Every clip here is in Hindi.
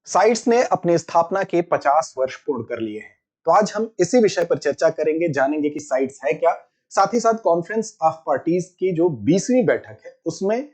साइट्स ने अपनी स्थापना के 50 वर्ष पूर्ण कर लिए हैं। तो आज हम इसी विषय पर चर्चा करेंगे, जानेंगे कि साइट्स है क्या। साथ ही साथ कॉन्फ्रेंस ऑफ पार्टीज की जो 20वीं बैठक है उसमें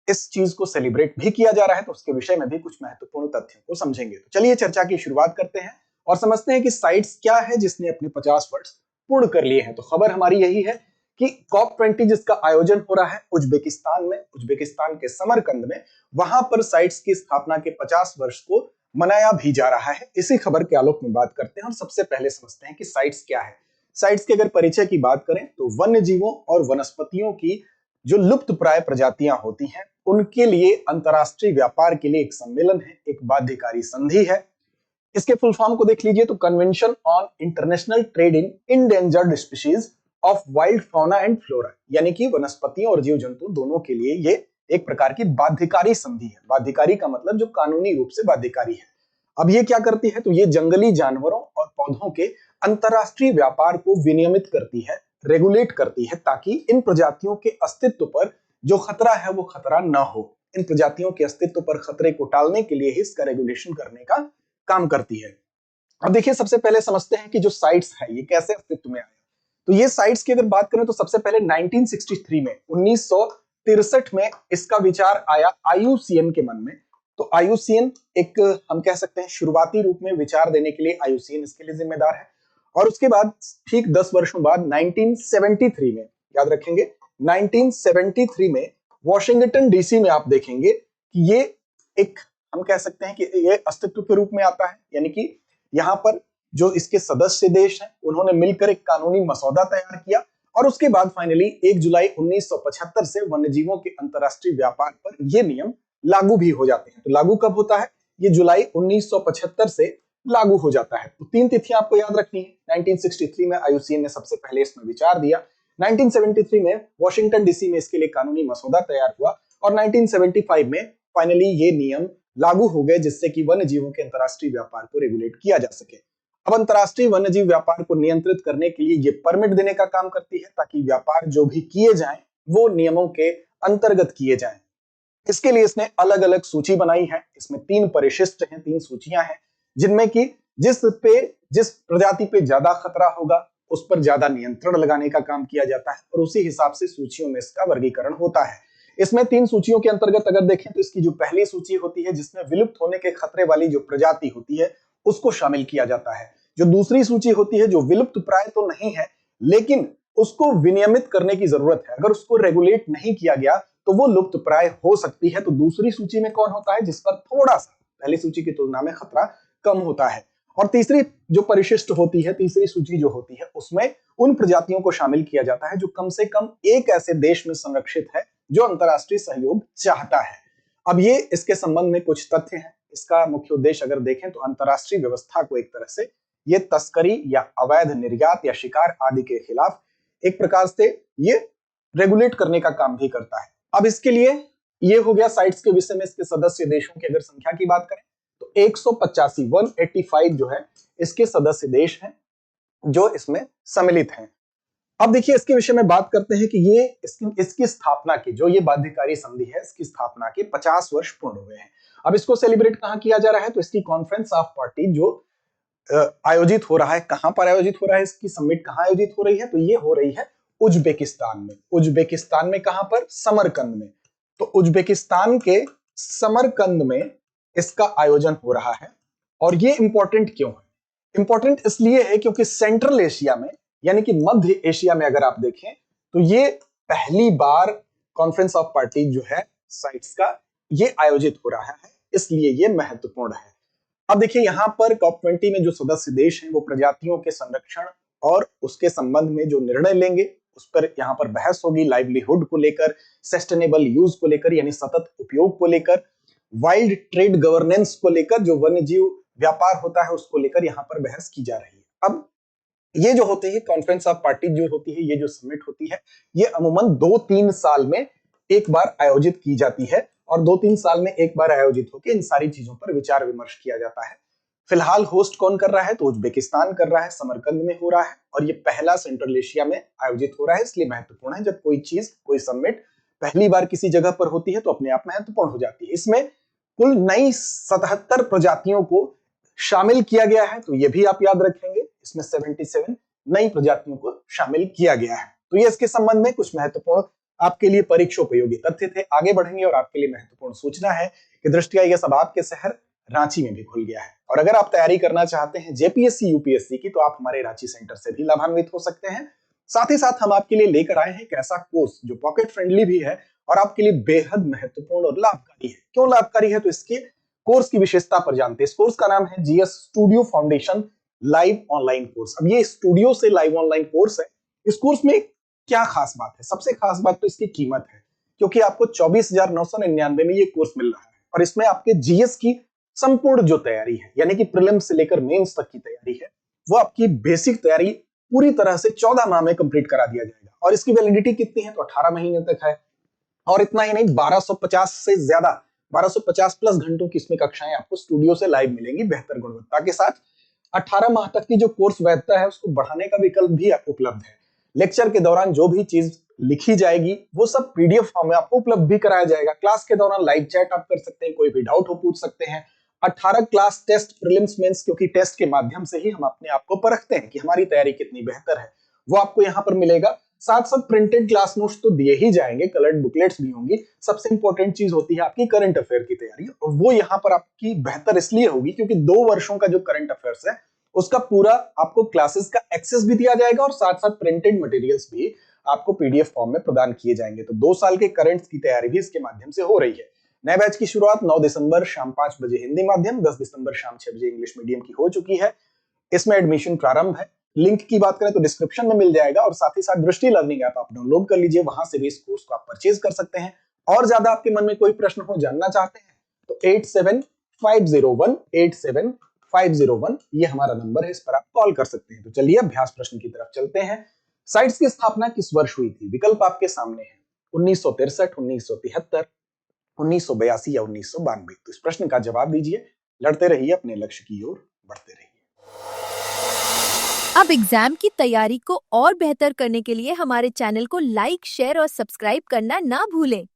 इस चीज को सेलिब्रेट भी किया जा रहा है, तो उसके विषय में भी कुछ महत्वपूर्ण तथ्यों को समझेंगे। तो चलिए चर्चा की शुरुआत करते हैं और समझते हैं कि साइट्स क्या है जिसने अपने 50 वर्ष पूर्ण कर लिए हैं। तो खबर हमारी यही है कि COP20 जिसका आयोजन हो रहा है उज्बेकिस्तान में, उज्बेकिस्तान के समरकंद में, वहां पर साइट्स की स्थापना के 50 वर्ष को मनाया भी जा रहा है। इसी खबर के आलोक में बात करते हैं और सबसे पहले समझते हैं कि साइट्स क्या है। साइट्स के अगर परिचय की बात करें तो वन्य जीवों और वनस्पतियों की जो लुप्त प्राय प्रजातियां होती हैं उनके लिए अंतरराष्ट्रीय व्यापार के लिए एक सम्मेलन है, एक बाध्यकारी संधि है। इसके फुल फॉर्म को देख लीजिए तो convention on international trade in endangered species of wild fauna and flora, यानी कि वनस्पतियों और जीव जंतु दोनों के लिए ये एक प्रकार की बाध्यकारी संधि है। बाध्यकारी का मतलब जो कानूनी रूप से बाध्यकारी है। अब ये क्या करती है, तो ये जंगली जानवरों और पौधों के अंतरराष्ट्रीय व्यापार को विनियमित करती है, रेगुलेट करती है, ताकि इन प्रजातियों के अस्तित्व पर जो खतरा है वो खतरा ना हो। इन प्रजातियों के अस्तित्व पर खतरे को टालने के लिए ही इसका रेगुलेशन करने का काम करती है। अब देखिए सबसे पहले समझते हैं कि जो साइट्स है ये कैसे अस्तित्व में आया। तो ये साइट्स की अगर बात करें तो सबसे पहले 1963 में 1963 में इसका विचार आया IUCN के मन में। तो IUCN एक हम कह सकते हैं शुरुआती रूप में विचार देने के लिए IUCN इसके लिए जिम्मेदार है। और उसके बाद ठीक 10 वर्षों बाद 1973 में, याद रखेंगे 1973 में वॉशिंगटन DC में आप देखेंगे कि ये एक हम कह सकते हैं कि ये अस्तित्व के रूप में आता है, यानी कि यहाँ पर जो इसके सदस्य देश हैं उन्होंने मिलकर एक कानूनी मसौदा तैयार किया और उसके बाद फाइनली 1 जुलाई 1975 से वन्यजीवों के अंतरराष्ट्रीय व्यापार पर ये नियम लागू भी हो जाते हैं। तो लागू कब होता है, ये जुलाई 1975 से लागू हो जाता है। तो 3 तिथियां आपको याद रखनी है। 1963 में IUCN ने सबसे पहले इसमें विचार दिया, 1973 में वॉशिंगटन DC में इसके लिए कानूनी मसौदा तैयार हुआ और 1975 में फाइनली ये नियम लागू हो गए, जिससे कि वन्य जीवों के अंतरराष्ट्रीय व्यापार को रेगुलेट किया जा सके। अब अंतरराष्ट्रीय वन्यजीव व्यापार को नियंत्रित करने के लिए ये परमिट देने का काम करती है, ताकि व्यापार जो भी किए जाएं वो नियमों के अंतर्गत किए जाएं। इसके लिए इसने अलग अलग सूची बनाई है। इसमें 3 परिशिष्ट हैं, 3 सूचियां हैं, जिनमें कि जिस प्रजाति पे ज्यादा खतरा होगा उस पर ज्यादा नियंत्रण लगाने का काम किया जाता है और उसी हिसाब से सूचियों में इसका वर्गीकरण होता है। इसमें 3 सूचियों के अंतर्गत अगर देखें तो इसकी जो पहली सूची होती है जिसमें विलुप्त होने के खतरे वाली जो प्रजाति होती है उसको शामिल किया जाता है। जो दूसरी सूची होती है जो विलुप्त प्राय तो नहीं है लेकिन उसको विनियमित करने की जरूरत है, अगर उसको रेगुलेट नहीं किया गया तो वो लुप्त प्राय हो सकती है। तो दूसरी सूची में कौन होता है, जिस पर थोड़ा सा पहली सूची की तुलना में खतरा कम होता है। और तीसरी जो परिशिष्ट होती है, तीसरी सूची जो होती है उसमें उन प्रजातियों को शामिल किया जाता है जो कम से कम एक ऐसे देश में संरक्षित है जो अंतरराष्ट्रीय सहयोग चाहता है। अब ये इसके संबंध में कुछ तथ्य हैं। इसका मुख्य उद्देश्य अगर देखें तो अंतरराष्ट्रीय व्यवस्था को एक तरह से ये तस्करी या अवैध निर्यात या शिकार आदि के खिलाफ एक प्रकार से ये रेगुलेट करने का काम भी करता है। अब इसके लिए ये हो गया साइट्स के विषय में। इसके सदस्य देशों की अगर संख्या की बात करें तो 185 जो है इसके सदस्य देश हैं जो इसमें सम्मिलित हैं। अब देखिए इसके विषय में बात करते हैं कि ये इसकी स्थापना की जो ये बाध्यकारी संधि है इसकी स्थापना के 50 वर्ष पूर्ण हुए हैं। अब इसको सेलिब्रेट कहां किया जा रहा है, तो इसकी कॉन्फ्रेंस ऑफ पार्टी जो आयोजित हो रहा है, कहां पर आयोजित हो रहा है, इसकी समिट कहां आयोजित हो रही है, तो ये हो रही है उज्बेकिस्तान में। उज्बेकिस्तान में कहां पर, समरकंद में। तो उज्बेकिस्तान के समरकंद में इसका आयोजन हो रहा है। और ये इंपॉर्टेंट क्यों है, इंपॉर्टेंट इसलिए है क्योंकि सेंट्रल एशिया में यानी कि मध्य एशिया में अगर आप देखें तो ये पहली बार कॉन्फ्रेंस ऑफ पार्टी जो है साइट्स का ये आयोजित हो रहा है, इसलिए ये महत्वपूर्ण है। अब देखिए यहां पर COP20 में जो सदस्य देश हैं वो प्रजातियों के संरक्षण और उसके संबंध में जो निर्णय लेंगे उस पर यहां पर बहस होगी। लाइवलीहुड को लेकर, सस्टेनेबल यूज को लेकर यानी सतत उपयोग को लेकर, वाइल्ड ट्रेड गवर्नेंस को लेकर, जो वन्यजीव व्यापार होता है उसको लेकर यहां पर बहस की जा रही है। अब ये जो होती है कॉन्फ्रेंस ऑफ पार्टी जो होती है, ये जो समिट होती है, ये अमूमन 2-3 साल में एक बार आयोजित की जाती है और 2-3 साल में एक बार आयोजित होकर इन सारी चीजों पर विचार विमर्श किया जाता है। फिलहाल होस्ट कौन कर रहा है, तो उज्बेकिस्तान कर रहा है, समरकंद में हो रहा है और ये पहला सेंट्रल एशिया में आयोजित हो रहा है। इसलिए महत्वपूर्ण है, जब कोई चीज कोई समिट पहली बार किसी जगह पर होती है तो अपने आप महत्वपूर्ण हो जाती है। इसमें कुल नई 77 प्रजातियों को शामिल किया गया है, तो ये भी आप याद रखेंगे, इसमें 77 नई प्रजातियों को शामिल किया गया है। तो ये इसके संबंध में कुछ महत्वपूर्ण आपके लिए परीक्षोपयोगी तथ्य थे। आगे बढ़ेंगे और आपके लिए महत्वपूर्ण सूचना है कि दृष्टिया यह सब आपके शहर रांची में भी खुल गया है। और अगर आप तैयारी करना चाहते हैं जेपीएससी यूपीएससी की, तो आप हमारे रांची सेंटर से भी लाभान्वित हो सकते हैं। साथ ही साथ हम आपके लिए लेकर आए हैं एक ऐसा कोर्स जो पॉकेट फ्रेंडली भी है और आपके लिए बेहद महत्वपूर्ण और लाभकारी है। क्यों लाभकारी है, तो इसके कोर्स की विशेषता पर जानते हैं। इस कोर्स का नाम है GS studio foundation live online course. अब ये स्टूडियो से लाइव ऑनलाइन कोर्स है। इस कोर्स में क्या खास बात है? सबसे खास बात तो इसकी कीमत है, क्योंकि आपको 24,999 में ये कोर्स मिल रहा है और इसमें आपके जीएस की संपूर्ण जो तैयारी है, यानी कि प्रीलिम्स से लेकर मेंस तक की तैयारी है, वो आपकी बेसिक तैयारी पूरी तरह से 14 माह में कंप्लीट करा दिया जाएगा। और इसकी वैलिडिटी कितनी है, तो 18 महीने तक है। और इतना ही नहीं, 1250 से ज्यादा 1250 प्लस घंटों की इसमें कक्षाएं आपको स्टूडियो से लाइव मिलेंगी बेहतर गुणवत्ता के साथ। 18 माह तक की जो कोर्स वैधता है उसको बढ़ाने का विकल्प भी उपलब्ध है। लेक्चर के दौरान जो भी चीज लिखी जाएगी वो सब पीडीएफ फॉर्म में आपको उपलब्ध भी कराया जाएगा। क्लास के दौरान लाइव चैट आप कर सकते हैं, कोई भी डाउट हो पूछ सकते हैं। 18 क्लास टेस्ट प्रीलिम्स मेंस, क्योंकि टेस्ट के माध्यम से ही हम अपने आप को परखते हैं कि हमारी तैयारी कितनी बेहतर है, वो आपको यहाँ पर मिलेगा। साथ साथ प्रिंटेड क्लास नोट्स तो दिए ही जाएंगे, कलर्ड बुकलेट्स भी होंगी। सबसे इंपॉर्टेंट चीज होती है आपकी करंट अफेयर की तैयारी, और वो यहाँ पर आपकी बेहतर इसलिए होगी क्योंकि 2 वर्षों का जो करंट अफेयर्स है उसका पूरा आपको क्लासेस का एक्सेस भी दिया जाएगा और साथ साथ प्रिंटेड मटेरियल्स भी आपको पीडीएफ फॉर्म में प्रदान किए जाएंगे। तो 2 साल के करंट्स की तैयारी भी इसके माध्यम से हो रही है। नए बैच की शुरुआत 9 दिसंबर शाम 5 बजे हिंदी माध्यम, 10 दिसंबर शाम 6 बजे इंग्लिश मीडियम की हो चुकी है। इसमें एडमिशन प्रारंभ है। लिंक की बात करें तो डिस्क्रिप्शन में मिल जाएगा और साथ ही साथ दृष्टि लर्निंग ऐप आप डाउनलोड कर लीजिए, वहां से भी इस कोर्स को आप परचेज कर सकते हैं। और ज्यादा आपके मन में कोई प्रश्न हो, जानना चाहते हैं, तो 8750187501 ये हमारा नंबर है, इस पर आप कॉल कर सकते हैं। तो चलिए अभ्यास प्रश्न की तरफ चलते हैं। साइट्स की स्थापना किस वर्ष हुई थी? विकल्प आपके सामने है, 1963, 1973, 1982 या 1992। तो इस प्रश्न का जवाब दीजिए। लड़ते रहिए, अपने लक्ष्य की ओर बढ़ते रहिए। अब एग्जाम की तैयारी को और बेहतर करने के लिए हमारे चैनल को लाइक, शेयर और सब्सक्राइब करना ना भूलें।